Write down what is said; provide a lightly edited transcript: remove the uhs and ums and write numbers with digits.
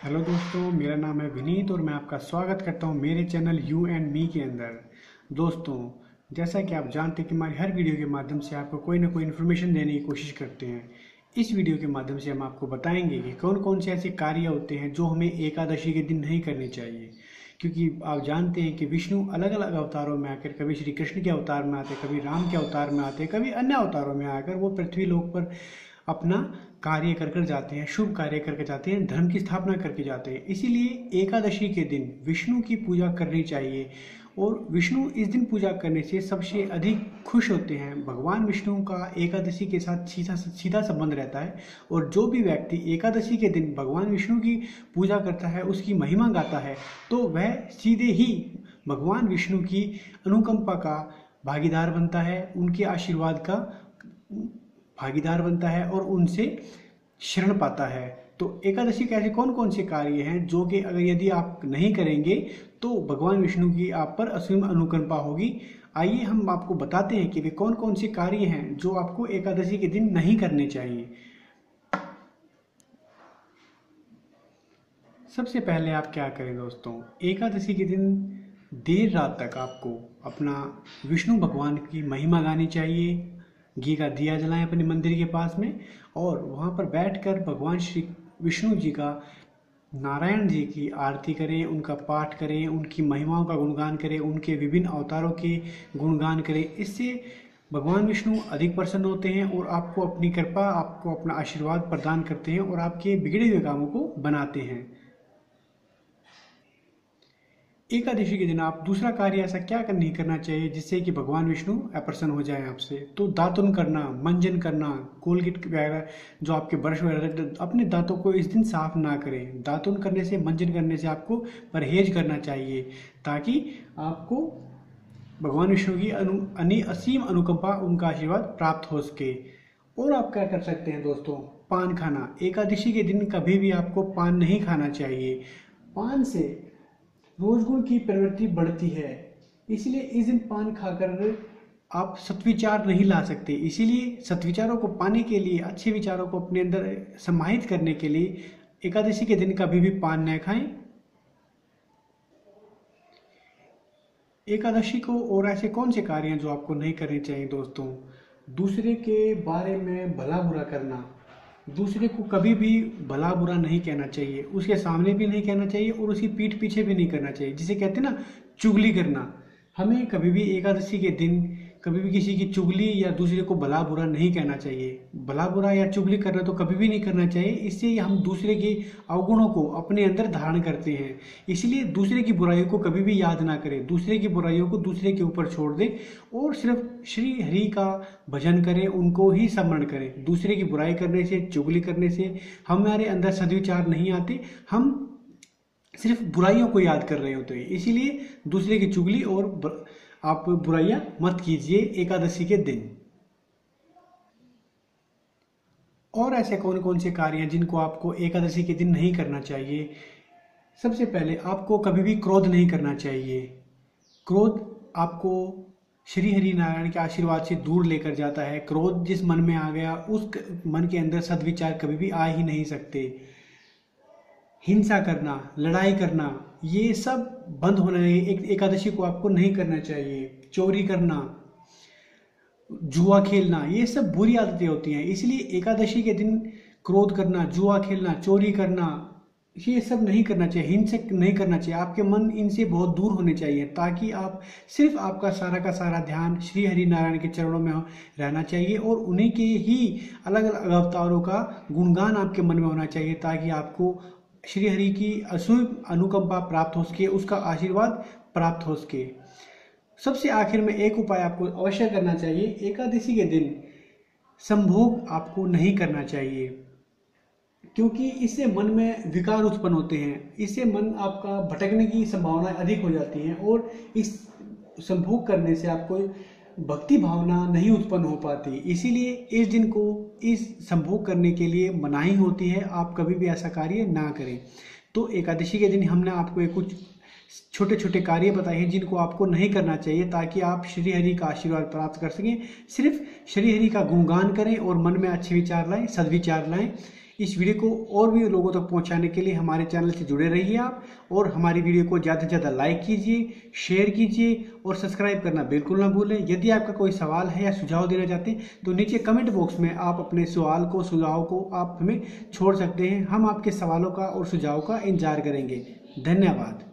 Hello दोस्तों, मेरा नाम है विनीत और मैं आपका स्वागत करता हूं मेरे चैनल यू एंड मी के अंदर। दोस्तों, जैसा कि आप जानते हैं कि हमारी हर वीडियो के माध्यम से आपको कोई ना कोई इन्फॉर्मेशन देने की कोशिश करते हैं। इस वीडियो के माध्यम से हम आपको बताएंगे कि कौन कौन से ऐसे कार्य होते हैं जो हमें एकादशी के दिन नहीं करने चाहिए। क्योंकि आप जानते हैं कि विष्णु अलग अलग अवतारों में आकर, कभी श्री कृष्ण के अवतार में आते, कभी राम के अवतार में आते, कभी अन्य अवतारों में आकर वो पृथ्वी लोक पर अपना कार्य कर कर जाते हैं, शुभ कार्य करके जाते हैं, धर्म की स्थापना करके जाते हैं। इसीलिए एकादशी के दिन विष्णु की पूजा करनी चाहिए और विष्णु इस दिन पूजा करने से सबसे अधिक खुश होते हैं। भगवान विष्णु का एकादशी के साथ सीधा सीधा संबंध रहता है और जो भी व्यक्ति एकादशी के दिन भगवान विष्णु की पूजा करता है, उसकी महिमा गाता है, तो वह सीधे ही भगवान विष्णु की अनुकंपा का भागीदार बनता है, उनके आशीर्वाद का भागीदार बनता है और उनसे शरण पाता है। तो एकादशी के ऐसे कौन कौन से कार्य हैं जो कि अगर यदि आप नहीं करेंगे तो भगवान विष्णु की आप पर असीम अनुकंपा होगी। आइए हम आपको बताते हैं कि वे कौन कौन से कार्य हैं जो आपको एकादशी के दिन नहीं करने चाहिए। सबसे पहले आप क्या करें दोस्तों, एकादशी के दिन देर रात तक आपको अपना विष्णु भगवान की महिमा गानी चाहिए। घी का दिया जलाएं अपने मंदिर के पास में और वहाँ पर बैठकर भगवान श्री विष्णु जी का, नारायण जी की आरती करें, उनका पाठ करें, उनकी महिमाओं का गुणगान करें, उनके विभिन्न अवतारों के गुणगान करें। इससे भगवान विष्णु अधिक प्रसन्न होते हैं और आपको अपनी कृपा, आपको अपना आशीर्वाद प्रदान करते हैं और आपके बिगड़े हुए कामों को बनाते हैं। एकादशी के दिन आप दूसरा कार्य ऐसा क्या नहीं करना चाहिए जिससे कि भगवान विष्णु अप्रसन्न हो जाए आपसे। तो दातुन करना, मंजन करना, कोलगेट वगैरह जो आपके ब्रश वगैरह, अपने दांतों को इस दिन साफ ना करें। दातुन करने से, मंजन करने से आपको परहेज करना चाहिए ताकि आपको भगवान विष्णु की असीम अनुकंपा, उनका आशीर्वाद प्राप्त हो सके। और आप क्या कर सकते हैं दोस्तों, पान खाना। एकादशी के दिन कभी भी आपको पान नहीं खाना चाहिए। पान से रोजगुण की प्रवृत्ति बढ़ती है, इसलिए इस दिन पान खाकर आप सत्विचार नहीं ला सकते। इसीलिए सत्विचारों को पाने के लिए, अच्छे विचारों को अपने अंदर समाहित करने के लिए एकादशी के दिन कभी भी पान न खाएं। एकादशी को और ऐसे कौन से कार्य हैं जो आपको नहीं करने चाहिए दोस्तों। दूसरे के बारे में भला बुरा करना। दूसरे को कभी भी भला बुरा नहीं कहना चाहिए, उसके सामने भी नहीं कहना चाहिए और उसकी पीठ पीछे भी नहीं करना चाहिए, जिसे कहते हैं ना चुगली करना। हमें कभी भी एकादशी के दिन कभी भी किसी की चुगली या दूसरे को भला बुरा नहीं कहना चाहिए। भला बुरा या चुगली करना तो कभी भी नहीं करना चाहिए, इससे हम दूसरे के अवगुणों को अपने अंदर धारण करते हैं। इसलिए दूसरे की बुराइयों को कभी भी याद ना करें, दूसरे की बुराइयों को दूसरे के ऊपर छोड़ दें और सिर्फ श्री हरि का भजन करें, उनको ही स्मरण करें। दूसरे की बुराई करने से, चुगली करने से हमारे अंदर सद्विचार नहीं आते, हम सिर्फ बुराइयों को याद कर रहे होते हैं। इसीलिए दूसरे की चुगली और आप बुराइयां मत कीजिए एकादशी के दिन। और ऐसे कौन कौन से कार्य हैं जिनको आपको एकादशी के दिन नहीं करना चाहिए। सबसे पहले आपको कभी भी क्रोध नहीं करना चाहिए। क्रोध आपको श्री हरि नारायण के आशीर्वाद से दूर लेकर जाता है। क्रोध जिस मन में आ गया, उस मन के अंदर सद्विचार कभी भी आ ही नहीं सकते। हिंसा करना, लड़ाई करना, ये सब बंद होना चाहिए। एकादशी को आपको नहीं करना चाहिए। चोरी करना, जुआ खेलना, ये सब बुरी आदतें होती हैं। इसलिए एकादशी के दिन क्रोध करना, जुआ खेलना, चोरी करना, ये सब नहीं करना चाहिए। हिंसक नहीं करना चाहिए। आपके मन इनसे बहुत दूर होने चाहिए ताकि आप सिर्फ, आपका सारा का सारा ध्यान श्री हरि नारायण के चरणों में रहना चाहिए और उन्हीं के ही अलग अलग अवतारों का गुणगान आपके मन में होना चाहिए ताकि आपको श्री हरि की असीम अनुकंपा प्राप्त हो सके, उसका आशीर्वाद प्राप्त हो सके। सबसे आखिर में एक उपाय आपको अवश्य करना चाहिए। एकादशी के दिन संभोग आपको नहीं करना चाहिए, क्योंकि इससे मन में विकार उत्पन्न होते हैं। इससे मन आपका भटकने की संभावना अधिक हो जाती है और इस संभोग करने से आपको भक्ति भावना नहीं उत्पन्न हो पाती। इसीलिए इस दिन को इस संभोग करने के लिए मनाही होती है। आप कभी भी ऐसा कार्य ना करें। तो एकादशी के दिन हमने आपको एक कुछ छोटे छोटे कार्य बताए हैं जिनको आपको नहीं करना चाहिए ताकि आप श्री हरि का आशीर्वाद प्राप्त कर सकें। सिर्फ श्री हरि का गुणगान करें और मन में अच्छे विचार लाएं, सद्विचार लाएं। इस वीडियो को और भी लोगों तक पहुंचाने के लिए हमारे चैनल से जुड़े रहिए आप, और हमारी वीडियो को ज़्यादा से ज़्यादा लाइक कीजिए, शेयर कीजिए और सब्सक्राइब करना बिल्कुल ना भूलें। यदि आपका कोई सवाल है या सुझाव देना चाहते हैं तो नीचे कमेंट बॉक्स में आप अपने सुझाव को आप हमें छोड़ सकते हैं। हम आपके सवालों का और सुझाव का इंतजार करेंगे। धन्यवाद।